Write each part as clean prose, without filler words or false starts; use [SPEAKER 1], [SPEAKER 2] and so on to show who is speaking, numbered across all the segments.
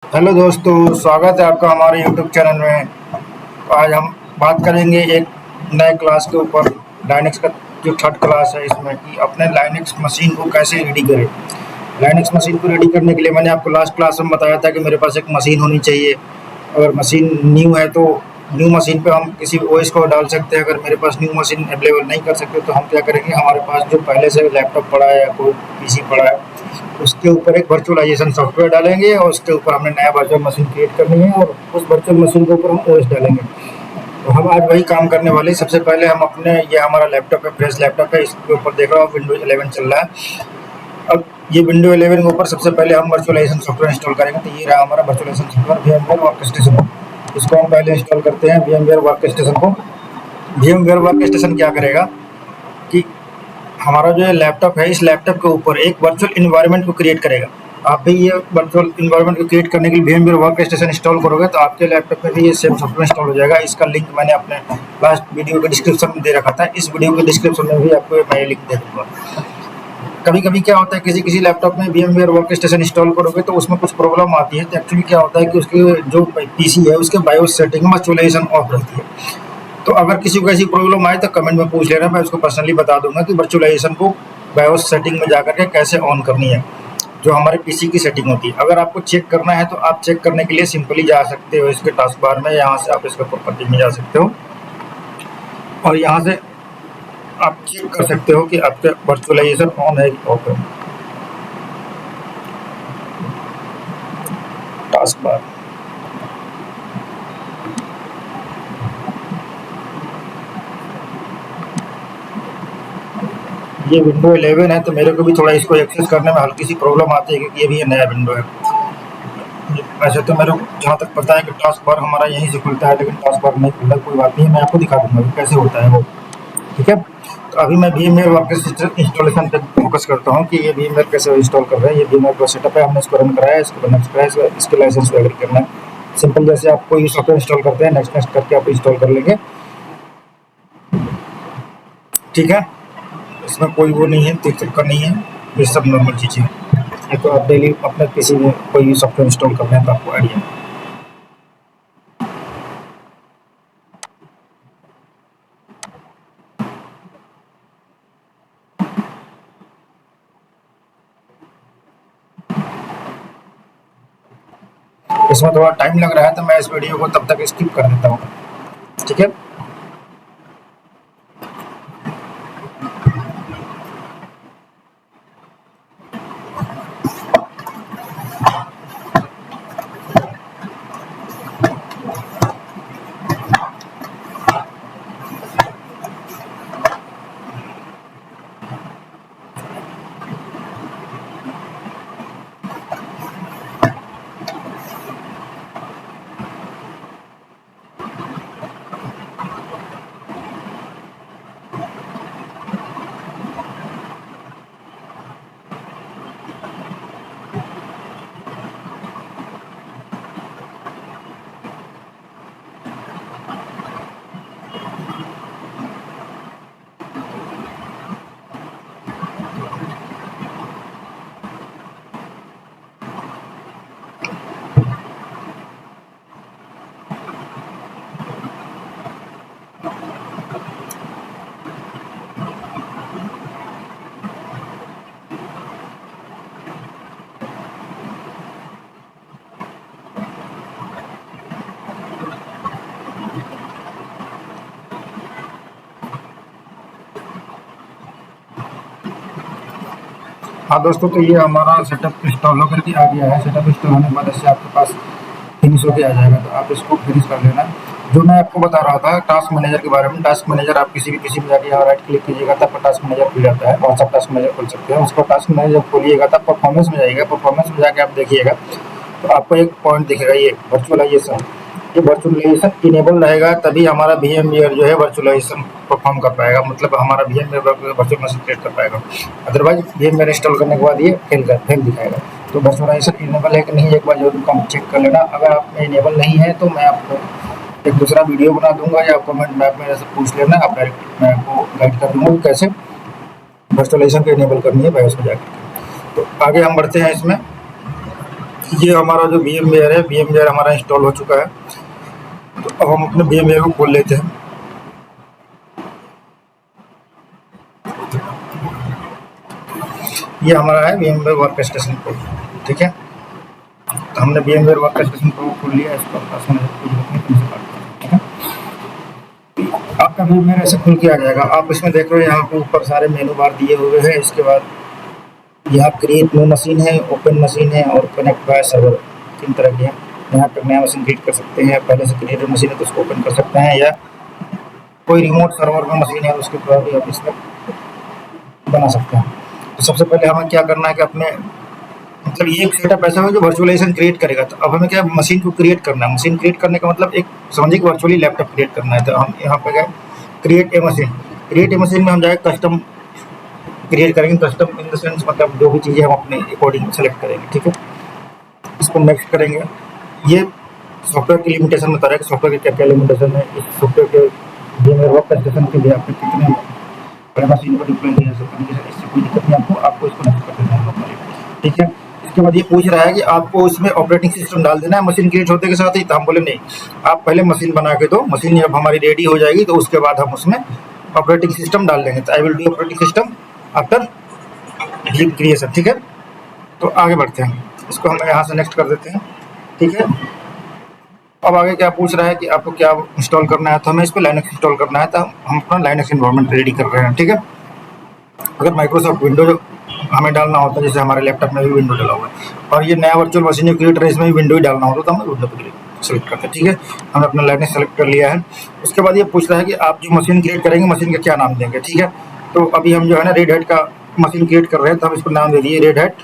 [SPEAKER 1] Hello दोस्तों, स्वागत है आपका हमारे यूट्यूब चैनल में। तो आज हम बात करेंगे एक नए क्लास के ऊपर। लाइनक्स का जो थर्ड क्लास है इसमें कि अपने लाइनक्स मशीन को कैसे रेडी करें। लाइनक्स मशीन को रेडी करने के लिए मैंने आपको लास्ट क्लास में बताया था कि मेरे पास एक मशीन होनी चाहिए। अगर मशीन न्यू है तो न्यू मशीन पे हम किसी ओएस को डाल सकते हैं। अगर मेरे पास न्यू मशीन अवेलेबल नहीं कर सकते तो हम क्या करेंगे, हमारे पास जो पहले से लैपटॉप पड़ा है या कोई पीसी पड़ा है उसके ऊपर एक वर्चुअलाइजेशन सॉफ्टवेयर डालेंगे और उसके ऊपर हमने नया वर्चुअल मशीन क्रिएट करनी है और उस वर्चुअल मशीन के ऊपर हम ओएस डालेंगे। तो हम आज वही काम करने वाले हैं। सबसे पहले हम अपने, ये हमारा लैपटॉप है, फ्रेश लैपटॉप है, इसके ऊपर देख रहा हूँ विंडोज 11 चल रहा है। अब ये विंडो 11 के ऊपर सबसे पहले हम वर्चुअलाइजेशन सॉफ्टवेयर इंस्टॉल करेंगे। तो ये रहा हमारा वर्चुअलाइजेशन सॉफ्टवेयर VMware वर्कस्टेशन। इसको हम पहले इंस्टॉल करते हैं VMware वर्कस्टेशन को। VMware वर्कस्टेशन क्या करेगा कि हमारा जो लैपटॉप है, इस लैपटॉप के ऊपर एक वर्चुअल इन्वायरमेंट को क्रिएट करेगा। आप भी ये वर्चुअल इन्वायरमेंट को क्रिएट करने के लिए VMware वर्कस्टेशन इंस्टॉल करोगे तो आपके लैपटॉप में भी ये सेम सॉफ्टवेयर इंस्टॉल हो जाएगा। इसका लिंक मैंने अपने लास्ट वीडियो के डिस्क्रिप्शन में दे रखा था। इस वीडियो के डिस्क्रिप्शन में भी आपको मैं लिंक दे दूंगा। कभी कभी क्या होता है, किसी किसी लैपटॉप में VMware वर्कस्टेशन इंस्टॉल करोगे तो उसमें कुछ प्रॉब्लम आती है। तो एक्चुअली क्या होता है कि उसके जो पीसी है उसके बायोस सेटिंग में वर्चुअलाइजेशन ऑफ रहती है। तो अगर किसी को ऐसी प्रॉब्लम आए तो कमेंट में पूछ लेना, मैं उसको पर्सनली बता दूंगा कि वर्चुअलाइजेशन को बायोस सेटिंग में जाकर के कैसे ऑन करनी है, जो हमारे पीसी की सेटिंग होती है। अगर आपको चेक करना है तो आप चेक करने के लिए सिंपली जा सकते हो इसके टास्क बार में, यहाँ से आप इसके प्रॉपर्टी में जा सकते हो और यहाँ से आप चेक कर सकते हो कि आपके वर्चुअलाइजेशन ऑन है कि ऑफ है। टास्क बार, ये विंडो 11 है तो मेरे को भी थोड़ा इसको एक्सेस करने में हल्की सी प्रॉब्लम आती है क्योंकि ये भी नया विंडो है। वैसे तो मेरे को जहाँ तक पता है कि टास्क बार हमारा यहीं से खुलता है, लेकिन टास्क बार नहीं खुलता। कोई बात नहीं, मैं आपको दिखा दूंगा कि कैसे होता है वो। ठीक है, तो अभी मैं VMware वर्कस्टेशन इंस्टॉलेशन पे फोकस करता हूँ कि ये VMware कैसे इंस्टॉल कर रहे हैं। ये VMware का सेटअप है, हमने इसको रन कराया है, इसको बनना है, इसके लाइसेंस को एग्री करना है। सिंपल, जैसे आप कोई सॉफ्टवेयर इंस्टॉल करते हैं, नेक्स्ट नेक्स्ट करके आप इंस्टॉल कर लेंगे। ठीक है, इसमें कोई वो नहीं है, चक्कर नहीं है, ये सब नॉर्मल चीज़ें हैं। तो आप डेली अपने किसी में कोई सॉफ्टवेयर इंस्टॉल कर रहे हैं तो आपको आइडिया। इसमें थोड़ा टाइम लग रहा है तो मैं इस वीडियो को तब तक स्किप कर देता हूँ। ठीक है, हाँ दोस्तों, तो ये हमारा सेटअप इंस्टॉल होकर के आ गया है। सेटअप इंस्टॉल होने के बाद ऐसे आपके पास फिनिश होकर आ जाएगा, तो आप इसको फिनिश कर लेना। जो मैं आपको बता रहा था टास्क मैनेजर के बारे में, टास्क मैनेजर आप किसी भी पीसी में जाके यहाँ राइट क्लिक कीजिएगा तब टास्क मैनेजर खुल जाता है। व्हाट्सएप टास्क मैनेजर खोल सकते हैं। उसको टास्क मैनेजर जब खोलिएगा तब परफॉर्मेंस में जाइएगा। परफॉर्मेंस में जाके आप देखिएगा तो आपको एक पॉइंट दिखेगा, ये वर्चुअलाइजेशन। ये वर्चुअलाइजेशन इनेबल रहेगा तभी हमारा VMware जो है वर्चुअलाइजेशन परफॉर्म कर पाएगा, मतलब हमारा VMware वर्चुअल मशीन क्रिएट कर पाएगा। अदरवाइज VMware इंस्टॉल करने के बाद ये फेल दिखाएगा। तो वर्चुअलाइजेशन इनेबल है कि नहीं, एक बार जरूर कम चेक कर लेना। अगर आप में इनेबल नहीं है तो मैं आपको एक दूसरा वीडियो बना दूंगा या कमेंट में आप मेरे से पूछ लेना, आप डायरेक्ट मैं आपको गाइड कर दूंगा कि कैसे वर्चुअलाइजेशन को इनेबल करनी है बायोस में जाकर। तो आगे हम बढ़ते हैं इसमें। ये हमारा जो VMware है, VMware हमारा इंस्टॉल हो चुका है। तो अब हम अपने VMware को खोल लेते हैं। ये हमारा है VMware वर्क स्टेशन प्रो, ठीक है। तो हमने VMware वर्क स्टेशन प्रो खोल लिया, इसको ठीक है। आपका VMware ऐसे खुल के आ जाएगा। आप इसमें देख रहे हो यहाँ पे ऊपर सारे मेनू बार दिए हुए हैं। इसके बाद यहाँ क्रिएट न्यू मशीन है, ओपन मशीन है और कनेक्ट बाय सर्वर, 3 तरह की है। यहाँ पे नया मशीन क्रिएट कर सकते हैं, पहले से क्रिएटेड मशीन है तो उसको ओपन कर सकते हैं, या कोई रिमोट सर्वर में मशीन है उसके द्वारा भी आप इसमें बना सकते हैं। तो सबसे पहले हमें क्या करना है कि अपने मतलब ये एक सेटअप ऐसा है जो वर्चुअलाइजेशन क्रिएट करेगा। तो अब हमें क्या मशीन को क्रिएट करना है। मशीन क्रिएट करने का मतलब एक समझिए कि वर्चुअली लैपटॉप क्रिएट करना है। तो हम यहाँ पे गए create a machine, create a machine में हम जाएगा कस्टम क्रिएट करेंगे। कस्टम इन द सेंस मतलब जो भी चीज़ें हम अपने अकॉर्डिंग सेलेक्ट करेंगे, ठीक है। इसको नेक्स्ट करेंगे। ये सॉफ्टवेयर की लिमिटेशन बता रहा है कि सॉफ्टवेयर की क्या लिमिटेशन है। इस सॉफ्टवेयर के VMware वर्क स्टेशन के लिए आपने कितने बड़े मशीन को डिप्लॉय किया जा सकता है, इससे कोई दिक्कत नहीं आपको इसको नेक्स्ट कर देना है, ठीक है। इसके बाद ये पूछ रहा है कि आपको इसमें ऑपरेटिंग सिस्टम डाल देना है मशीन क्रिएट होते के साथ ही। तो हम बोले नहीं, आप पहले मशीन बना के दो, मशीन जब हमारी रेडी हो जाएगी तो उसके बाद हम उसमें ऑपरेटिंग सिस्टम डाल देंगे। तो I will do operating system after creation, ठीक है। तो आगे बढ़ते हैं, इसको हम यहाँ से नेक्स्ट कर देते हैं, ठीक है। अब आगे क्या पूछ रहा है कि आपको क्या इंस्टॉल करना है। तो हमें इस पर लाइनक्स इंस्टॉल करना है। तो हम अपना लाइनक्स एनवायरनमेंट रेडी कर रहे हैं, ठीक है। अगर माइक्रोसॉफ्ट विंडोज हमें डालना होता है, जैसे हमारे लैपटॉप में भी विंडो डाला हुआ है, और ये नया वर्चुअल मशीन क्रिएट है इसमें भी विंडो ही डालना होता तो हम विंडो पर सेलेक्ट करते हैं, ठीक है। हमने अपना लाइनक्स सेलेक्ट कर लिया है। उसके बाद ये पूछ रहा है कि आप जो मशीन क्रिएट करेंगे मशीन का क्या नाम देंगे, ठीक है। तो अभी हम जो है ना रेड हैट का मशीन क्रिएट कर रहे हैं, तो हम इसको नाम दे दिए रेड हैट।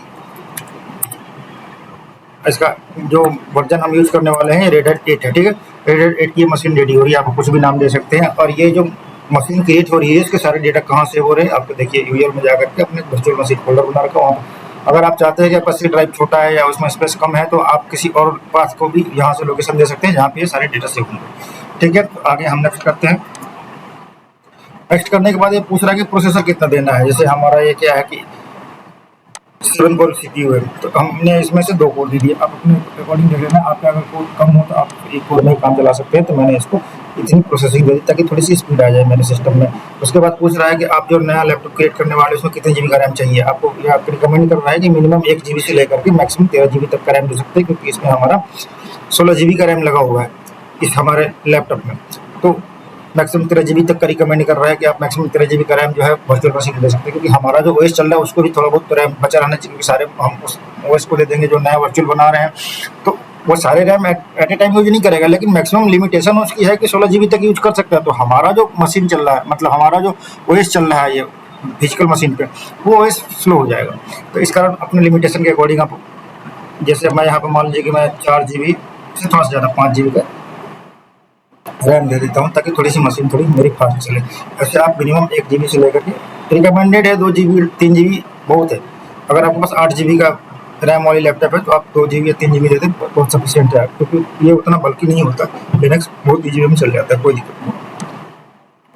[SPEAKER 1] इसका जो वर्जन हम यूज़ करने वाले हैं रेड हैट 8 है, ठीक है। रेड हैट 8 की मशीन रेडी हो रही है, आप कुछ भी नाम दे सकते हैं। और ये जो मशीन क्रिएट हो रही है इसके सारे डेटा कहाँ से हो रहे हैं आपको देखिए यूआरएल में जाकर के अपने वर्चुअल मशीन फोल्डर बना रखा वहाँ। अगर आप चाहते हैं कि आपका सी ड्राइव छोटा है या उसमें स्पेस कम है तो आप किसी और पाथ को भी यहाँ से लोकेशन दे सकते हैं जहाँ पे ये सारे डेटा सेव होंगे, ठीक है। तो आगे हम नेक्स्ट करते हैं। नेक्स्ट करने के बाद ये पूछ रहा है कि प्रोसेसर कितना देना है। जैसे हमारा ये क्या है कि 7 कोर CPU है, तो हमने इसमें से 2 कोर दे दिए। आप अपने अकॉर्डिंग देख लेना, आपका अगर कोर कम हो तो आप 1 कोर में ही काम चला सकते हैं। तो मैंने इसको इतनी प्रोसेसिंग दे दी ताकि थोड़ी सी स्पीड आ जाए मेरे सिस्टम में। उसके बाद पूछ रहा है कि आप जो नया लैपटॉप क्रिएट करने वाले उसमें कितने GB का रैम चाहिए आपको। ये आपको रिकमेंड कर रहा है कि मिनिमम 1 GB से लेकर के मैक्सिमम 13 GB तक का रैम दे सकते हैं, क्योंकि इसमें हमारा 16 GB का रैम लगा हुआ है इस हमारे लैपटॉप में। तो मैक्सिमम 13 GB तक का रिकमेंड कर रहा है कि आप मैक्सिमम 13 GB का रैम जो है वर्चुअल मशीन में दे सकते हैं, क्योंकि हमारा जो OS चल रहा है उसको भी थोड़ा बहुत रैम बचा रहना चाहिए, क्योंकि सारे हम उस OS को दे देंगे जो नया वर्चुअल बना रहे हैं तो वो सारे RAM at a time use नहीं करेगा। लेकिन मैक्सिमम लिमिटेशन उसकी है कि 16 GB तक यूज कर सकता है। तो हमारा जो मशीन चल रहा है मतलब हमारा जो OS चल रहा है ये फिजिकल मशीन पे, वो OS स्लो हो जाएगा। तो इस कारण अपने लिमिटेशन के अकॉर्डिंग आप, जैसे मैं यहाँ पर मान लीजिए कि मैं 4 GB से थोड़ा सा ज़्यादा 5 GB का रैम दे देता हूँ ताकि थोड़ी सी मशीन थोड़ी मेरी फास्ट चले। ऐसे आप मिनिमम 1 GB से लेकर के रिकमेंडेड है 2 GB 3 GB बहुत है। अगर आपके पास 8 GB का रैम वाली लैपटॉप है तो आप 2 GB या 3 GB दे दें, बहुत सफिशियंट है, क्योंकि ये उतना बल्कि नहीं होता। लिनक्स बहुत ईजी में चल जाता है, कोई दिक्कत नहीं।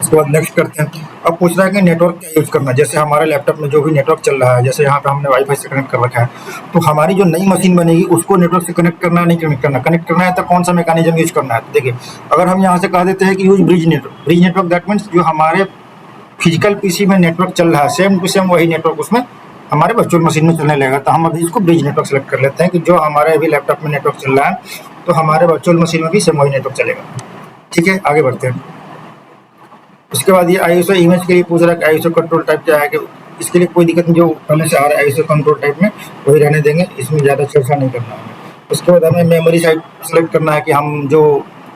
[SPEAKER 1] उसके बाद नेक्स्ट करते हैं। अब पूछ रहा है कि नेटवर्क क्या यूज़ करना है। जैसे हमारे लैपटॉप में जो भी नेटवर्क चल रहा है, जैसे यहाँ पे हमने वाईफाई से कनेक्ट कर रखा है, तो हमारी जो नई मशीन बनेगी उसको नेटवर्क से कनेक्ट करना है नहीं कनेक्ट करना है तो कौन सा मैकेनिज्म यूज करना है। देखिए अगर हम यहाँ से कह देते हैं कि use bridge network that means जो हमारे फिजिकल PC में नेटवर्क चल रहा है सेम टू सेम वही नेटवर्क उसमें हमारे वर्चुअल मशीन में चलने लगेगा। तो हम अभी इसको ब्रिज नेटवर्क सेलेक्ट कर लेते हैं कि जो हमारे अभी लैपटॉप में नेटवर्क चल रहा है तो हमारे वर्चुअल मशीन में भी सेम वही नेटवर्क चलेगा, ठीक है। आगे बढ़ते हैं। उसके बाद ये ISO इमेज के लिए पूछ रहा है कि ISO कंट्रोल टाइप क्या है, कि इसके लिए कोई दिक्कत नहीं, जो पहले से आ रहा है ISO कंट्रोल टाइप में वही रहने देंगे, इसमें ज़्यादा चर्चा नहीं करना है। उसके बाद हमें मेमोरी साइड सेलेक्ट करना है कि हम जो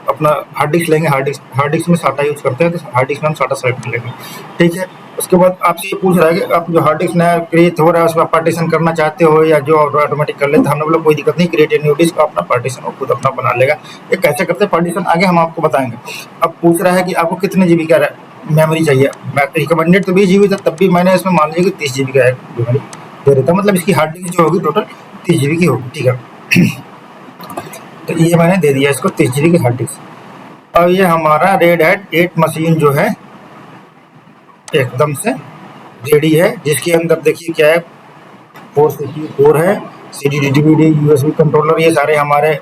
[SPEAKER 1] अपना हार्ड डिस्क लेंगे, हार्ड डिस्क में SATA यूज़ करते हैं तो हार्ड डिस्क में हम SATA सेलेक्ट कर लेंगे, ठीक है। उसके बाद आपसे ये पूछ रहा है कि आप जो हार्ड डिस्क नया क्रिएट हो रहा है उसमें पार्टीशन करना चाहते हो या जो ऑटोमेटिक कर लेते हैं। हमने बोला कोई दिक्कत नहीं, क्रिएट ए न्यू डिस्क अपना पार्टीशन वो खुद अपना बना लेगा। ये कैसे करते हैं पार्टीशन आगे हम आपको बताएंगे। अब पूछ रहा है कि आपको कितने GB का मेमोरी चाहिए। रिकमेंडेड तो 20 GB था, तब भी मैंने इसमें मान लीजिए कि 30 GB का मेमोरी दे देता, मतलब इसकी हार्ड डिस्क जो होगी टोटल 30 GB की होगी, ठीक है। तो ये मैंने दे दिया इसको 30 GB की हार्ड डिस्क। और ये हमारा रेड हैट 8 मशीन जो है एकदम से रेडी है, जिसके अंदर देखिए क्या है 4 CPU कोर है, CD DVD USB कंट्रोलर, ये सारे हमारे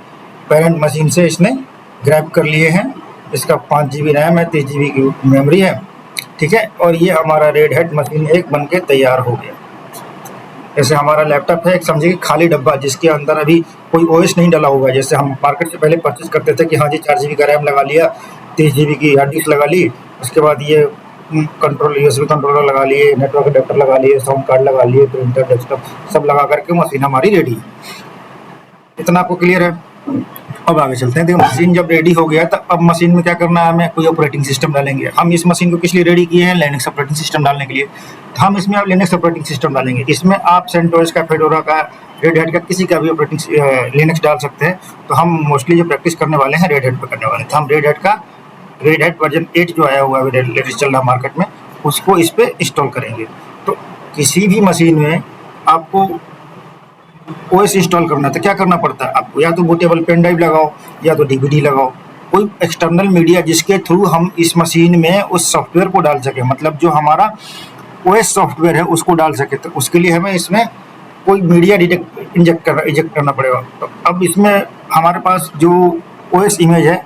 [SPEAKER 1] पेरेंट मशीन से इसने ग्रैब कर लिए हैं। इसका 5 GB रैम है, 30 GB की मेमोरी है, ठीक है। और ये हमारा रेड हैट मशीन एक बन के तैयार हो गया। जैसे हमारा लैपटॉप है एक समझिए कि खाली डब्बा जिसके अंदर अभी कोई ओएस नहीं डला हुआ है। जैसे हम मार्केट से पहले परचेज करते थे कि हाँ जी 4 GB का रैम लगा लिया, 30 GB की हार्ड डिस्क लगा ली, उसके बाद ये कंट्रोल USB कंट्रोलर लगा लिए, नेटवर्क अडेप्टर लगा लिए, साउंड कार्ड लगा लिए, प्रिंटर डेस्कटॉप सब लगा करके मशीन हमारी रेडी है। इतना आपको क्लियर है। अब आगे चलते हैं। देखो मशीन जब रेडी हो गया तो अब मशीन में क्या करना है, हमें कोई ऑपरेटिंग सिस्टम डालेंगे। हम इस मशीन को किस लिए रेडी किए हैं, लिनक्स ऑपरेटिंग सिस्टम डालने के लिए। तो हम इसमें अब लिनक्स ऑपरेटिंग सिस्टम डालेंगे। इसमें आप सेंटोस का, फेडोरा का, रेड हैट का, किसी का भी ऑपरेटिंग लिनक्स डाल सकते हैं। तो हम मोस्टली जो प्रैक्टिस करने वाले हैं रेड हैट पर करने वाले हैं। तो हम रेड हैट वर्जन 8 जो आया हुआ है लेटेस्ट चल रहा मार्केट में, उसको इस पर इंस्टॉल करेंगे। तो किसी भी मशीन में आपको ओएस इंस्टॉल करना है तो क्या करना पड़ता है आपको, या तो बूटेबल पेन ड्राइव लगाओ या तो डीवीडी लगाओ, कोई एक्सटर्नल मीडिया जिसके थ्रू हम इस मशीन में उस सॉफ्टवेयर को डाल सके, मतलब जो हमारा ओएस सॉफ्टवेयर है उसको डाल सके। तो उसके लिए हमें इसमें कोई मीडिया इजेक्ट करना पड़ेगा। तो अब इसमें हमारे पास जो ओएस इमेज है,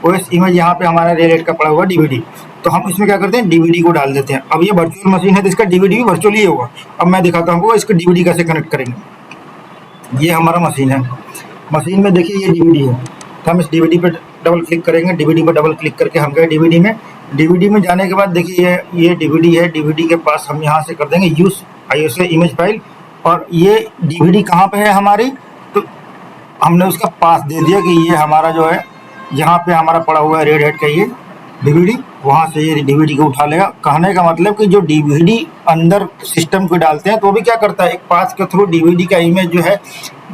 [SPEAKER 1] ओएस इमेज यहाँ पे हमारा रेलेट का पड़ा हुआ डीवीडी, तो हम इसमें क्या करते हैं डीवीडी को डाल देते हैं। अब ये वर्चुअल मशीन है तो इसका डीवीडी भी वर्चुअली होगा। अब मैं दिखाता हूँ इसको डीवीडी कैसे कनेक्ट करेंगे। ये हमारा मशीन है, मशीन में देखिए ये डीवीडी है। तो हम इस डीवीडी पे डबल क्लिक करेंगे, डीवीडी पे डबल क्लिक करके हम गए डीवीडी में। डीवीडी में जाने के बाद देखिए ये डीवीडी है, डीवीडी के पास हम यहाँ से कर देंगे यूज आईओएस इमेज फाइल। और ये डीवीडी कहाँ पे है हमारी, तो हमने उसका पास दे दिया कि ये हमारा जो है यहाँ पे हमारा पड़ा हुआ है रेड हैट का ये डीवीडी, वहाँ से ये डीवीडी को उठा लेगा। कहने का मतलब कि जो डीवीडी अंदर सिस्टम को डालते हैं तो वो भी क्या करता है, एक पाथ के थ्रू डीवीडी का इमेज जो है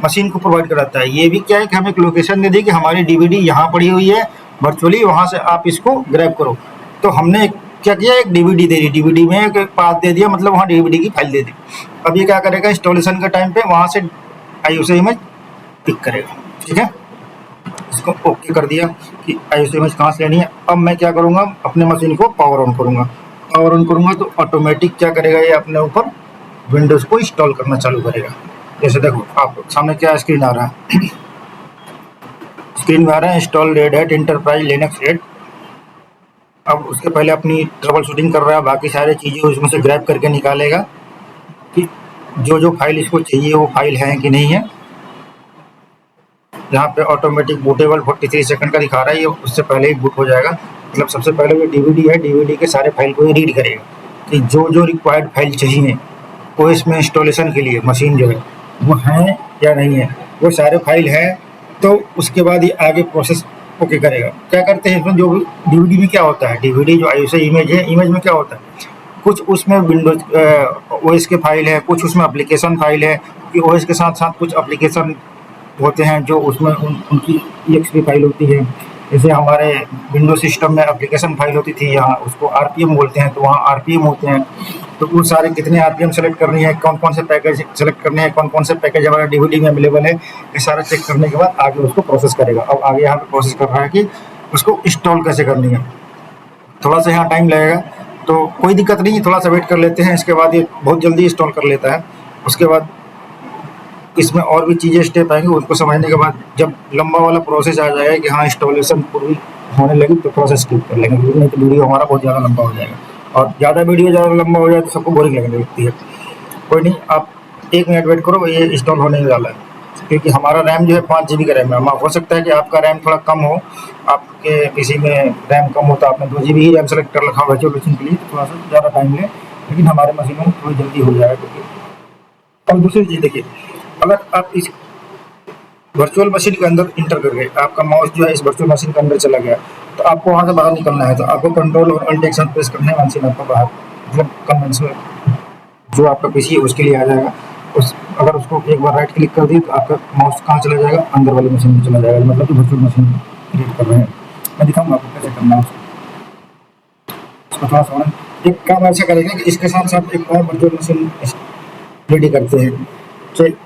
[SPEAKER 1] मशीन को प्रोवाइड कराता है। ये भी क्या है कि हम एक लोकेशन दे दी कि हमारी डीवीडी यहाँ पड़ी हुई है वर्चुअली, वहाँ से आप इसको ग्रैब करो। तो हमने क्या किया, एक डीवीडी दे दी, डीवीडी में एक पाथ दे दिया, मतलब वहाँ डीवीडी की फाइल दे दी। अब ये क्या करेगा, इंस्टॉलेशन के टाइम पे वहाँ से आईओएस इमेज पिक करेगा, ठीक है। इसको ओके कर दिया कि आईओएस इमेज कहाँ से लेनी है। अब मैं क्या करूँगा, अपने मशीन को पावर ऑन करूँगा। पावर ऑन करूँगा तो ऑटोमेटिक क्या करेगा, ये अपने ऊपर विंडोज़ को इंस्टॉल करना चालू करेगा। जैसे देखो आप सामने क्या स्क्रीन आ रहा है, स्क्रीन में आ रहा है install red hat enterprise Linux 8। अब उसके पहले अपनी ट्रबल शूटिंग कर रहा है, बाकी सारी चीज़ें उसमें से ग्रैब करके निकालेगा कि जो फाइल इसको चाहिए वो फाइल है कि नहीं है। यहाँ पे ऑटोमेटिक बूटेबल 43 सेकंड का दिखा रहा है, ये उससे पहले ही बूट हो जाएगा। मतलब सबसे पहले ये डीवीडी है, डीवीडी के सारे फाइल को ये रीड करेगा कि जो रिक्वायर्ड फाइल चाहिए वो इसमें इंस्टॉलेशन के लिए मशीन जो है वो है या नहीं है। वो सारे फाइल है तो उसके बाद ये आगे प्रोसेस ओके करेगा। क्या करते हैं इसमें, जो डीवीडी में क्या होता है, डीवीडी जो आईओएस इमेज है, इमेज में क्या होता है, कुछ उसमें विंडोज ओएस के फाइल है, कुछ उसमें एप्लीकेशन फाइल है कि ओएस के साथ साथ कुछ एप्लीकेशन होते हैं जो उसमें उनकी एक्सपी फाइल होती है। जैसे हमारे विंडोज सिस्टम में एप्लीकेशन फाइल होती थी, यहाँ उसको आरपीएम बोलते हैं, तो वहाँ आरपीएम होते हैं। तो वो सारे कितने आरपीएम सेलेक्ट करनी है, कौन कौन से पैकेज सेलेक्ट करने हैं, कौन कौन से पैकेज हमारे डीवीडी में अवेलेबल है, ये सारा चेक करने के बाद आगे उसको प्रोसेस करेगा। अब आगे यहाँ पे प्रोसेस कर रहा है कि उसको इंस्टॉल कैसे करनी है। थोड़ा सा यहाँ टाइम लगेगा तो कोई दिक्कत नहीं, थोड़ा सा वेट कर लेते हैं। इसके बाद ये बहुत जल्दी इंस्टॉल कर लेता है। उसके बाद इसमें और भी चीज़ें स्टेप आएंगे, उनको समझने के बाद जब लंबा वाला प्रोसेस आ जाएगा कि हाँ इंस्टॉलेशन पूरी होने लगी तो थोड़ा सा स्किप कर लेंगे, नहीं तो वीडियो हमारा बहुत ज़्यादा लंबा हो जाएगा। और ज़्यादा वीडियो ज़्यादा लंबा हो जाए तो सबको बोरिंग लगने लगती है। कोई नहीं, आप 1 मिनट वेट करो, ये इंस्टॉल होने ही वाला है। क्योंकि हमारा रैम जो है 5 GB का रैम है। हो सकता है कि आपका रैम थोड़ा कम हो, आपके किसी में रैम कम हो तो आपने 2 GB ही रैम सेलेक्ट कर रखा वर्चुअल मशीन के लिए, तो थोड़ा सा ज़्यादा टाइम ले, लेकिन हमारे मशीन में थोड़ी जल्दी हो जाएगा। क्योंकि और दूसरी चीज़ देखिए, अगर आप इस वर्चुअल मशीन के अंदर इंटर कर गए, आपका माउस जो है इस वर्चुअल मशीन के अंदर चला गया, तो आपको वहाँ से बाहर निकलना है तो आपको कंट्रोल और अल्ट एक साथ प्रेस करना है, मशीन आपको बाहर, मतलब कन्वेंशनल जो आपका पीसी है उसके लिए आ जाएगा। अगर उसको एक बार राइट क्लिक कर दिए तो आपका माउस कहाँ चला जाएगा, अंदर वाली मशीन में चला जाएगा, मतलब कि वर्चुअल मशीन क्रिएट कर रहे हैं। मैं दिखाऊंगा आपको कैसे करना है उसको। थोड़ा सा एक काम ऐसा करेगा कि इसके साथ साथ एक और वर्चुअल मशीन रेडी करते हैं। चलिए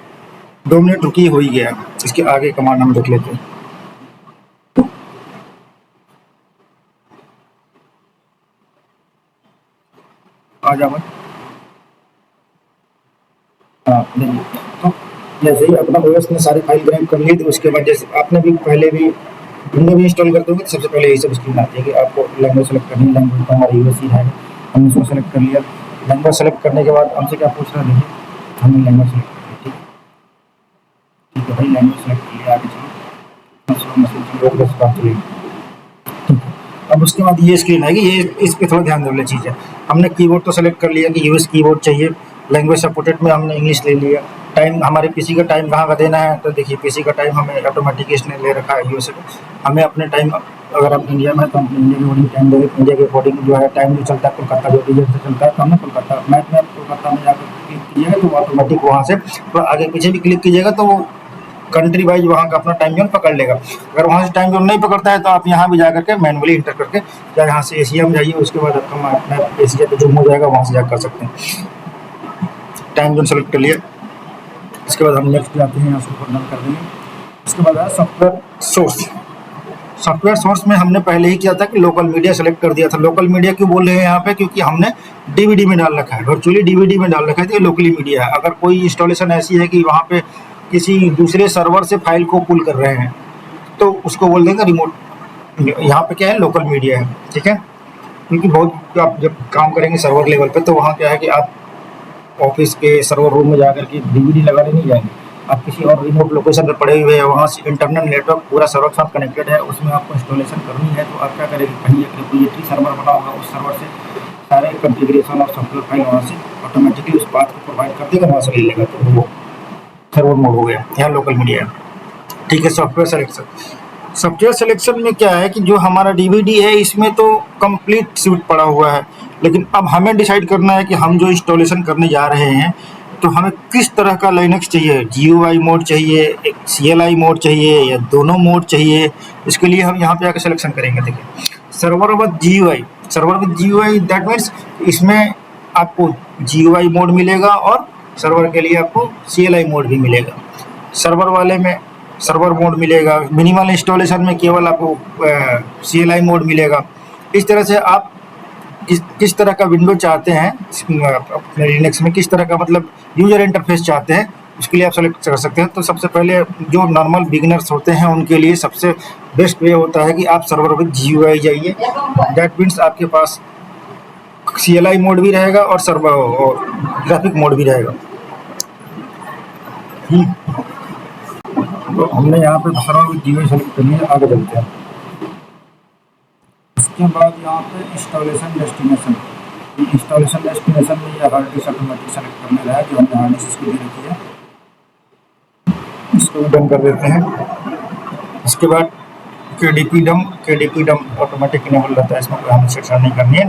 [SPEAKER 1] 2 मिनट रुकिए, हो ही गया। इसके आगे कमांड हम देख लेते हैं। आ जाओ। हाँ देखिए, तो जैसे ही अपना ओएस ने सारी फाइल ग्रैब कर ली, तो उसके बाद जैसे आपने भी पहले भी विंडो भी इंस्टॉल करते होंगे, तो सबसे पहले यही सब स्क्रीन आती है कि आपको लैंग्वेज सेलेक्ट करनी है। लैंग्वेज तो हमारा यूएस ही है, हमने उसको सेलेक्ट कर लिया। लैंग्वेज सेलेक्ट करने के बाद हमसे क्या पूछ रहा है, देखिए हमने लैंग्वेज सेलेक्ट कर ली। ठीक है भाई, लैंग्वेज सेलेक्ट कर लिया, आगे चलो मशीन चलिए। अब उसके बाद ये स्क्रीन आएगी, ये इस पे थोड़ा ध्यान देने वाली चीज़ है। हमने कीबोर्ड तो सेलेक्ट कर लिया कि यूएस कीबोर्ड चाहिए। लैंग्वेज सपोर्टेड में हमने इंग्लिश ले लिया। टाइम हमारे पीसी का टाइम कहाँ का देना है, तो देखिए पीसी का टाइम हमें ऑटोमेटिक इसने ले रखा है यूएसए का। हमें अपने टाइम, अगर आप इंडिया में है तो हम इंडिया के अकॉर्डिंग टाइम देंगे। इंडिया के अकॉर्डिंग जो है टाइम जो चलता है कोलकाता जो रीजन से चलता है, तो हमने कोलकाता मैप में कोलकाता में जाकर क्लिक कीजिएगा तो ऑटोमेटिक वहाँ से तो आगे पीछे भी क्लिक कीजिएगा तो वो कंट्री वाइज वहाँ का अपना टाइम जोन पकड़ लेगा। अगर वहाँ से टाइम जोन नहीं पकड़ता है तो आप यहाँ भी जा करके मैनुअली इंटर करके या यहाँ से एशिया में जाइए, उसके बाद आपका मैप एशिया पे जूम हो जाएगा, वहाँ से जा कर सकते हैं। टाइम जोन सेलेक्ट कर लिया, इसके बाद हम नेक्स्ट जाते हैं, यहाँ से ऊपर डन कर देंगे। उसके बाद है सॉफ्टवेयर सोर्स। सॉफ्टवेयर सोर्स में हमने पहले ही किया था कि लोकल मीडिया सेलेक्ट कर दिया था। लोकल मीडिया क्यों बोल रहे हैं यहाँ पे, क्योंकि हमने डीवीडी में डाल रखा है, वर्चुअली डीवीडी में डाल रखा है, तो ये लोकली मीडिया है। अगर कोई इंस्टॉलेशन ऐसी है कि वहाँ पे किसी दूसरे सर्वर से फाइल को पुल कर रहे हैं, तो उसको बोल देंगे रिमोट। यहाँ पे क्या है, लोकल मीडिया है, ठीक है। क्योंकि बहुत आप जब काम करेंगे सर्वर लेवल पे, तो वहाँ क्या है कि आप ऑफिस के सर्वर रूम में जाकर के डीवीडी लगाने नहीं जाएंगे। आप किसी और रिमोट लोकेशन पर पड़े हुए हैं, वहाँ से इंटरनल नेटवर्क पूरा सर्वर के साथ कनेक्टेड है, उसमें आपको इंस्टॉलेशन करनी है, तो आप क्या करेंगे, कहीं एक रिपोजिटरी सर्वर बना होगा, उस सर्वर से सारे कॉन्फ़िगरेशन और सॉफ्टवेयर फाइल वहाँ से ऑटोमेटिकली उस पाथ को प्रोवाइड कर देगा, वहाँ से ले लेगा। तो वो सर्वर मोड हो गया, यहाँ लोकल मीडिया है, ठीक है। सॉफ्टवेयर सिलेक्शन में क्या है कि जो हमारा डीवीडी है इसमें तो कंप्लीट सूट पड़ा हुआ है, लेकिन अब हमें डिसाइड करना है कि हम जो इंस्टॉलेशन करने जा रहे हैं तो हमें किस तरह का लाइनक्स चाहिए। जीयूआई मोड चाहिए, एक सीएलआई मोड चाहिए, या दोनों मोड चाहिए। इसके लिए हम यहाँ पे आकर सिलेक्शन करेंगे। देखिए server with GUI that means इसमें आपको जीयूआई मोड मिलेगा और सर्वर के लिए आपको सीएलआई मोड भी मिलेगा। सर्वर वाले में सर्वर मोड मिलेगा, मिनिमल इंस्टॉलेशन में केवल आपको सीएलआई मोड मिलेगा। इस तरह से आप किस तरह का विंडो चाहते हैं अपने लिनक्स में, किस तरह का मतलब यूजर इंटरफेस चाहते हैं, उसके लिए आप सेलेक्ट कर सकते हैं। तो सबसे पहले जो नॉर्मल बिगिनर्स होते हैं उनके लिए सबसे बेस्ट वे होता है कि आप सर्वर विद जीयूआई जाइए। दैट मीन्स आपके पास सीएलआई मोड भी रहेगा और सर्वर और ग्राफिक मोड भी रहेगा। तो हमने यहाँ पे सर्वर विद जीयूआई सेलेक्ट कर लिया, आगे चलते हैं। उसके बाद यहाँ पे इंस्टॉलेशन डेस्टिनेशन में ये हार्ड डिस्क ऑटोमेटिक सेलेक्ट करने रहा है, जो हमने हार्ड डिस्क इसको दे रखी है, इसको भी डन कर देते हैं। उसके बाद केडीपी डम ऑटोमेटिक इनेबल रहता है, इसमें कोई हमें सेक्शन नहीं करनी है।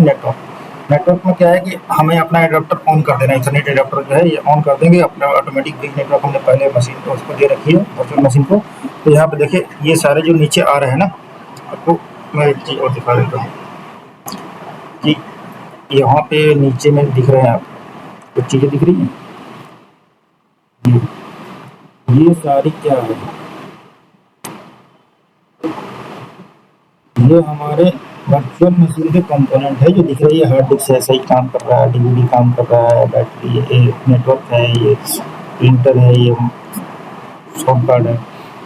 [SPEAKER 1] नेटवर्क में क्या है कि हमें अपना एडाप्टर ऑन कर देना है। इथरनेट एडाप्टर जो है ये ऑन कर देंगे। अपना ऑटोमेटिक बिग नेटवर्क हमने पहले मशीन को उसको दे रखी है, वर्चुअल मशीन को। तो यहाँ पे देखिए ये सारे जो नीचे आ रहे हैं ना, आपको मैं एक चीज़ और दिखा देता हूँ कि यहाँ पे नीचे में दिख रहे हैं, आप कुछ चीज़ें दिख रही हैं, ये सारी क्या है, ये हमारे वर्चुअल मशीन के कंपोनेंट है जो दिख रही है। हार्ड डिस्क है, सही काम कर रहा है, डीवीडी काम कर रहा है, बैटरी है, नेटवर्क है, ये प्रिंटर है, ये सॉफ्ट कार्ड है,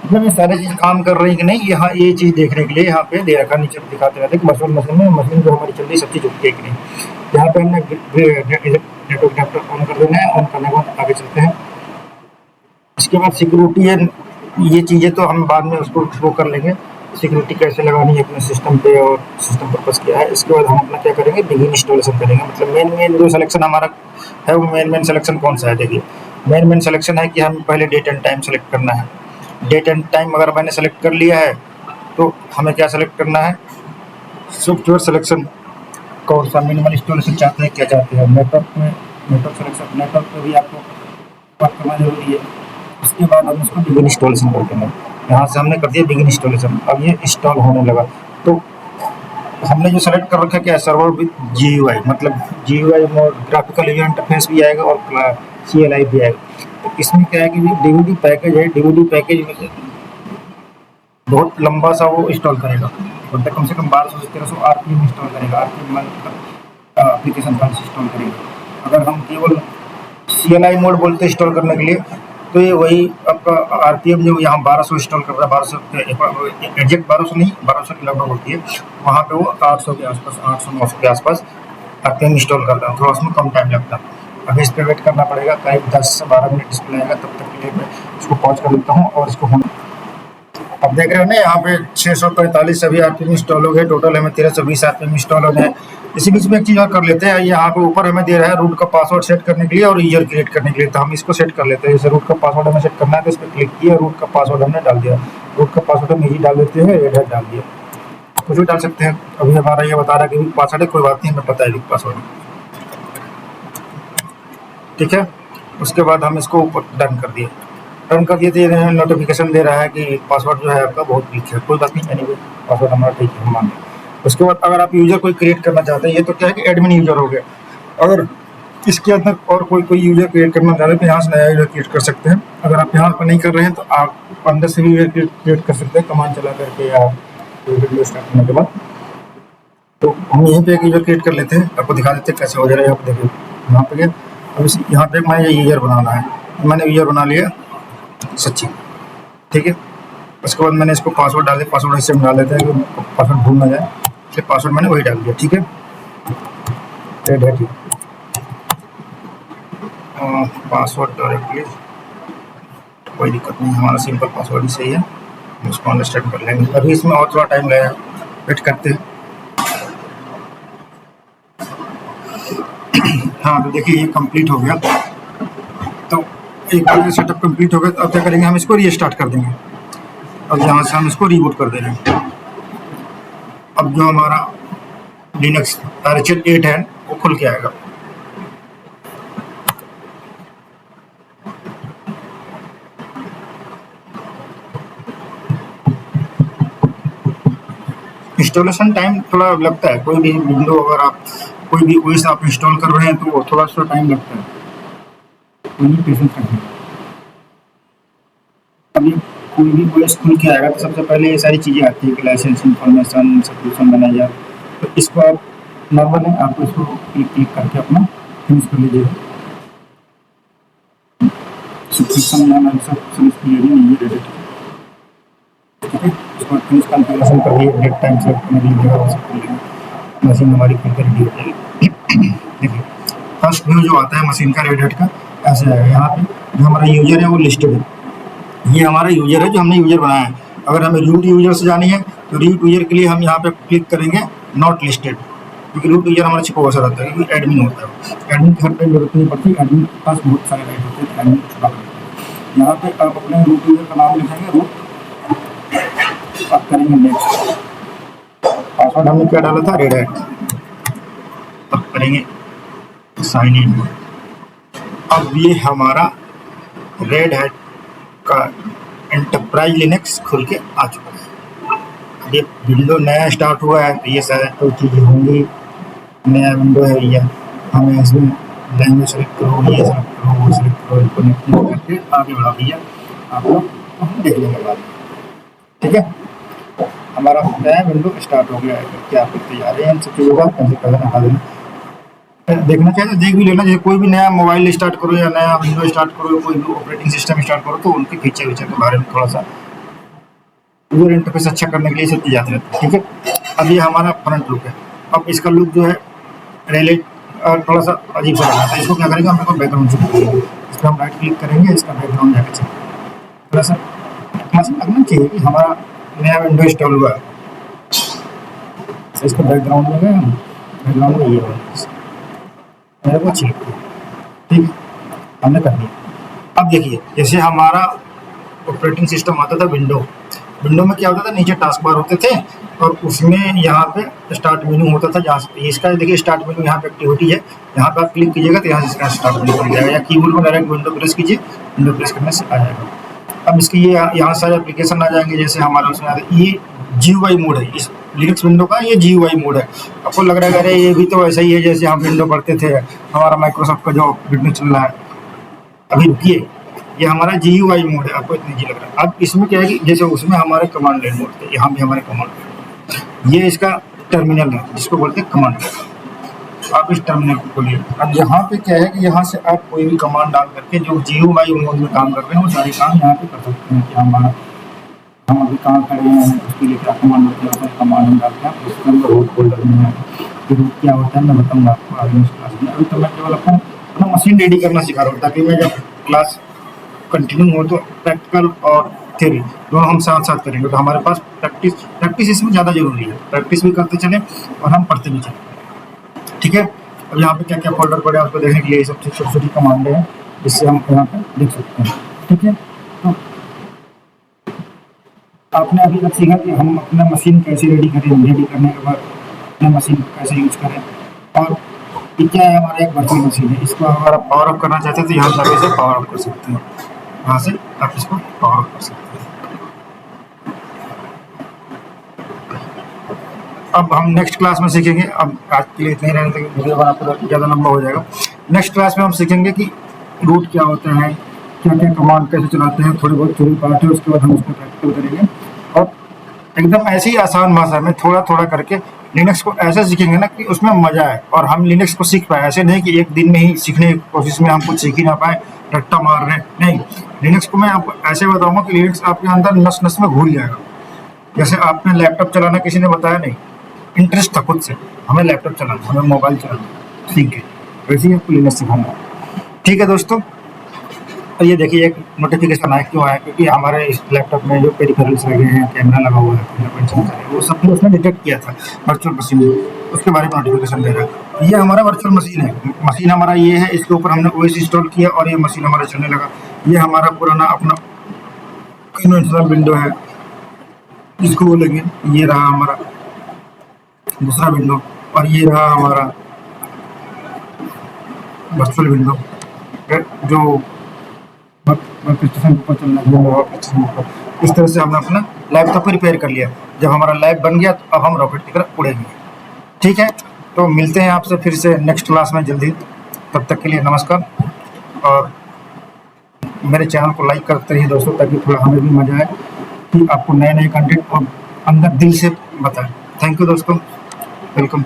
[SPEAKER 1] मतलब ये सारी चीज़ काम कर रही है कि नहीं। यहाँ ये चीज़ देखने के लिए यहाँ पे दे रखा, नीचे दिखाते रहते कि वर्चुअल मशीन में मशीन जो हमारी चल रही सब चीज़ ओके कि नहीं। यहाँ पे हमने नेटवर्क एडाप्टर ऑन कर देना है। ऑन करने के बाद आगे चलते हैं। इसके बाद सिक्योरिटी है, ये चीज़ें तो हम बाद में उसको शो कर लेंगे, सिक्योरिटी कैसे लगानी है अपने सिस्टम पे और सिस्टम पर्पस क्या है। इसके बाद हम अपना क्या करेंगे, बिगिन इंस्टॉलेशन करेंगे। मतलब मेन जो सिलेक्शन हमारा है वो मेन सिलेक्शन कौन सा है। देखिए मेन सिलेक्शन है कि हम पहले डेट एंड टाइम सेलेक्ट करना है। डेट एंड टाइम अगर मैंने सेलेक्ट कर लिया है तो हमें क्या सेलेक्ट करना है, सॉफ्टवेयर सिलेक्शन कौन सा, मिनिमल इंस्टॉलेशन चाहते हैं, क्या चाहते हैं। नेटवर्क सिलेक्शन, नेटवर्क पर भी आपको बात करना जरूरी है। उसके बाद हम इसको बिगिन इंस्टॉलेशन कर देंगे। यहाँ से हमने कर दिया बिगिन इंस्टॉलेशन, अब ये इंस्टॉल होने लगा। तो हमने जो सेलेक्ट कर रखा है क्या है, सर्वर विद जीयूआई, मतलब GUI mode, graphical user interface भी आएगा और सीएलआई भी आएगा। तो इसमें क्या है कि डीवीडी पैकेज है, डीवीडी पैकेज में से बहुत लंबा सा वो इंस्टॉल करेगा, मतलब कम से कम 1200 से 1300 आरपीएम इंस्टॉल करेगा, आरपीएम एप्लीकेशन फाइल्स इंस्टॉल करेगा। अगर हम केवल सीएलआई मोड बोलते इंस्टॉल करने के लिए तो ये वही आपका आरपीएम जो यहाँ 1200 इंस्टॉल कर रहा है, 1200 एग्जैक्ट 1200 नहीं, 1200 के लगभग होती है, वहाँ पे वो 800 के आसपास, 800-900 के आसपास आरपीएम इंस्टॉल करता है, थोड़ा उसमें कम टाइम लगता है। अभी इस पर वेट करना पड़ेगा, करीब 10 से 12 मिनट डिस्प्ले आएगा, तब तक के लिए मैं इसको पॉज कर देता हूँ और इसको होने। अब देख रहे हो ना यहाँ पे 645 अभी आरपीएम इंस्टॉल हो गए, टोटल हमें 1320 आरपीएम इंस्टॉल हो गए। इसी बीच में एक चीज़ और कर लेते हैं, यहाँ पे ऊपर हमें दे रहा है रूट का पासवर्ड सेट करने के लिए और यूजर क्रिएट करने के लिए, तो हम इसको सेट कर लेते हैं। जैसे रूट का पासवर्ड हमें सेट करना है तो इस पर क्लिक किया, रूट का पासवर्ड हमने डाल दिया, रूट का पासवर्ड हम यही डाल देते हैं, रेड हैट डाल दिया, कुछ भी डाल सकते हैं। अभी हमारा ये बता रहा है कि पासवर्ड है, कोई बात नहीं, हमें पता है रूट पासवर्ड, ठीक है। उसके बाद हम इसको ऊपर डन कर दिए, डन कर दिए तो नोटिफिकेशन दे रहा है कि पासवर्ड जो है आपका बहुत वीक है, कोई बात नहीं, एनीवे पासवर्ड हमारा ठीक है, हम मान लें। उसके बाद अगर आप यूजर कोई क्रिएट करना चाहते हैं, ये तो क्या है कि एडमिन यूजर हो गया, अगर इसके अंदर और कोई यूजर क्रिएट करना चाह रहे हैं तो यहाँ से नया यूजर क्रिएट कर सकते हैं। अगर आप यहाँ पर नहीं कर रहे हैं तो आप अंदर से भी यूजर क्रिएट कर सकते हैं कमांड चला करके या वीडियो स्टार्ट करने के बाद। तो हम यहीं पे एक यूजर क्रिएट कर लेते हैं, आपको दिखा देते हैं कैसे हो जा रहा है। यहाँ पे देखिए, यहाँ पे अब यहाँ पे मैं ये यूजर बनाना है, मैंने यूजर बना लिया सच्ची, ठीक है। उसके बाद मैंने इसको पासवर्ड डाल दिया, पासवर्ड ऐसे डाल देते हैं कि पासवर्ड भूल ना जाए, इसलिए पासवर्ड मैंने वही डाल दिया, ठीक है। रेड है, ठीक, पासवर्ड डायरेक्टली कोई दिक्कत नहीं, हमारा सिंपल पासवर्ड ही सही है, उसको अंडरस्टैंड कर लेंगे। अभी इसमें और थोड़ा टाइम लगेगा, वेट करते हैं। हाँ तो देखिए ये कंप्लीट हो गया, तो एक बार सेटअप कंप्लीट हो गया, तो अब क्या करेंगे, हम इसको रीस्टार्ट कर देंगे। अब यहाँ से हम इसको रीबूट कर दे रहे हैं। अब जो हमारा लिनक्स RHEL 8 है वो खुल के आएगा। इंस्टॉलेशन टाइम थोड़ा लगता है, कोई भी विंडो अगर आप कोई भी ओएस आप इंस्टॉल कर रहे हैं तो वो थोड़ा सा टाइम लगता है, कोई भी पेशेंस रखें। अभी कोई भी ओएस खुल के आएगा तो सबसे पहले ये सारी चीज़ें आती है कि लाइसेंस इंफॉर्मेशन सब्सक्रिप्शन मैनेजर, तो इसको आप नॉर्मल है, आपको इसको क्लिक करके अपना फिनिश कर लीजिएगा। सब्सक्रिप्शन मैनेजर सब फिनिश कर लीजिए, नहीं है ठीक है। इसको फिनिश कॉन्फ़िगरेशन कर लिए, डेट टाइम सेलेक्ट कर लीजिएगा, वो सब कर लीजिए, मशीन हमारी खुल कर रेडी हो जाएगी। देखिए फर्स्ट व्यू जो आता है मशीन का रेड हैट का ऐसे आएगा। यहाँ पे जो हमारा यूजर है वो लिस्टेड है, ये हमारा यूजर है जो हमने यूजर बनाया है। अगर हमें रूट यूजर से जानी है तो रूट यूजर के लिए हम यहाँ पे क्लिक करेंगे नॉट लिस्टेड, क्योंकि रूट यूजर हमारा छिपा हुआ सा रहता है, क्योंकि एडमिन होता है, एडमिन की हर टाइम जरूरत नहीं पड़ती, एडमिन के पास बहुत सारे राइट होते हैं, एडमिन छुपा करते हैं। यहाँ पे आप अपने रूट यूजर का नाम लिखेंगे, रूट, आप करेंगे नेक्स्ट, पासवर्ड हमने क्या डाला था, रेड हैट, अब करेंगे साइन इन। अब ये हमारा रेड हैट का एंटरप्राइज लिनक्स खुल के आ चुका है। अब ये विंडो नया स्टार्ट हुआ है तो ये सारी तो चीज़ें होंगी, नया विंडो है भैया, हमें इसमें लैंग्वेज सेलेक्ट करो, ये सेलेक्ट करो, वो सेलेक्ट करो, इसको नेक्स्ट करके आगे बढ़ा भैया, आप लोग देख लेंगे बाद, ठीक है। हमारा नया विंडो स्टार्ट हो गया है, क्या आप करते जा रहे हैं इन सब चीज़ों का कैसे कर देना, देखना चाहिए तो देख भी लेना। जैसे कोई भी नया मोबाइल स्टार्ट करो या नया विंडो स्टार्ट करो, कोई भी ऑपरेटिंग सिस्टम स्टार्ट करो, तो उनके फीचर वीचर के बारे में थोड़ा सा यूजर इंटरफेस अच्छा करने के लिए सब चीज़ आती रहती है, ठीक है। अब ये हमारा फ्रंट लुक है। अब इसका लुक जो है रिलेट थोड़ा सा अजीब सा लगा था, इसको क्या करेंगे, हम इसको बैकग्राउंड से करेंगे, इस पर हम राइट क्लिक करेंगे, इसका बैकग्राउंड जाकर चाहिए थोड़ा सा मस्त लगना चाहिए कि हमारा नया विंडो इंस्टॉल हुआ है। इसका बैकग्राउंड में गए, बैकग्राउंड में ये है मेरे को अच्छी लगती है, ठीक है, हमने कर दिया। अब देखिए जैसे हमारा ऑपरेटिंग सिस्टम आता था विंडो में क्या होता था, नीचे टास्क बार होते थे और उसमें यहाँ पे स्टार्ट मेन्यू होता था, जहाँ से इसका देखिए स्टार्ट मेन्यू यहाँ पे एक्टिविटी है, यहाँ पे आप क्लिक कीजिएगा तो यहाँ से इसका स्टार्ट मेन्यू खुल जाएगा, या कीबोर्ड में डायरेक्ट विंडो प्रेस कीजिए, विंडो प्रेस करने से आ जाएगा। अब इसकी ये यहाँ सारे एप्लीकेशन आ जाएंगे, जैसे हमारा उसमें आता है, ये GUI मोड है, इस लिनक्स विंडो का ये GUI मोड है। आपको लग रहा है अरे ये भी तो ऐसा ही है जैसे हम विंडो पढ़ते थे, हमारा माइक्रोसॉफ्ट का जो विंडो चल रहा है, अभी रुकिए, ये हमारा GUI मोड है, आपको इतनी जी लग रहा है। अब इसमें क्या है कि जैसे उसमें हमारे कमांड लाइन मोड थे, यहाँ भी हमारे कमांड, ये इसका टर्मिनल है जिसको बोलते हैं कमांड। आप इस टर्मिनल को खोलिए। अब यहाँ पे क्या है कि यहाँ से आप कोई भी कमांड डाल करके जो GUI मोड में काम कर रहे हैं वो सारे काम यहाँ पे कर सकते हैं। कि हम अभी कहाँ खड़े हैं, उसके लिए क्या कमांड होती है, कमांड हम डालते हैं। इसके अंदर रूट फोल्डर में है कि रूट क्या होता है मैं बताऊँगा आपको आगे इस क्लास में। अभी तो मैं केवल अपना मशीन रेडी करना सिखा रहा हूँ ताकि मैं जब क्लास कंटिन्यू हो तो प्रैक्टिकल और थ्योरी दोनों हम साथ साथ करेंगे। तो हमारे पास प्रैक्टिस इसमें ज़्यादा जरूरी है। प्रैक्टिस भी करते चलें और हम पढ़ते भी चलें। ठीक है, अब यहाँ पे क्या क्या फोल्डर पड़े हैं उसको देखने के लिए ये सब छोटी छोटी कमांड है जिससे हम यहाँ पे देख सकते हैं। ठीक है, तो आपने अभी तक सीखा कि हम अपना मशीन कैसे रेडी करें, रेडी करने के बाद अपना मशीन कैसे यूज करें। और ये क्या है, हमारा एक वर्चुअल मशीन है। इसको अगर आप पावर ऑफ करना चाहते हैं तो यहाँ जाके इसे पावर ऑफ कर सकते हैं। यहाँ से आप इसको पावर ऑफ कर सकते हैं। अब हम नेक्स्ट क्लास में सीखेंगे। अब आज के लिए इतने ही रहने देंगे, वीडियो बनाते ज़्यादा लंबा हो जाएगा। नेक्स्ट क्लास में हम सीखेंगे कि रूट क्या होता है, क्या क्या कमांड कैसे चलाते हैं, थोड़ी बहुत थ्योरी पार्ट है, उसके बाद हम उसको प्रैक्टिकल करेंगे। और एकदम ऐसी ही आसान भाषा में थोड़ा थोड़ा करके लिनक्स को ऐसे सीखेंगे ना कि उसमें मजा आए और हम लिनक्स को सीख पाए। ऐसे नहीं कि एक दिन में ही सीखने की कोशिश में हम कुछ सीख ही ना पाए, रट्टा मार रहे हैं, नहीं। लिनक्स को मैं आपको ऐसे बताऊंगा कि लिनक्स आपके अंदर नस नस में घुल जाएगा। जैसे आपने लैपटॉप चलाना किसी ने बताया नहीं, इंटरेस्ट था खुद से, हमें लैपटॉप चलाना, हमें मोबाइल चलाना सीख गए, वैसे ही आपको लिनक्स सिखाना। ठीक है दोस्तों, और ये देखिए एक नोटिफिकेशन आया, क्यों आया, क्योंकि हमारे इस लैपटॉप में जो पेरिफेरल्स लगे हैं, कैमरा लगा हुआ है, फिंगरप्रिंट सेंसर है, वो सब भी उसने डिटेक्ट किया था वर्चुअल मशीन में, उसके बारे में नोटिफिकेशन दे रहा है। ये हमारा वर्चुअल मशीन है, मशीन हमारा ये है, इसके ऊपर हमने OS इंस्टॉल किया और ये मशीन हमारा चलने लगा। ये हमारा पुराना अपना कन्वेंशनल विंडो है, इसको बोलेंगे। ये रहा हमारा दूसरा विंडो और ये रहा हमारा वर्चुअल विंडो जो स्टेशन पर चलना है। इस तरह से हमने अपना लैपटॉप रिपेयर कर लिया। जब हमारा लैब बन गया तो अब हम रॉकेट की तरफ उड़ेंगे। ठीक है, तो मिलते हैं आपसे फिर से नेक्स्ट क्लास में जल्दी। तब तक के लिए नमस्कार, और मेरे चैनल को लाइक करते रहिए दोस्तों, ताकि थोड़ा हमें भी मजा आए कि आपको नए नए कंटेंट और अंदर दिल से बताएं। थैंक यू दोस्तों, वेलकम।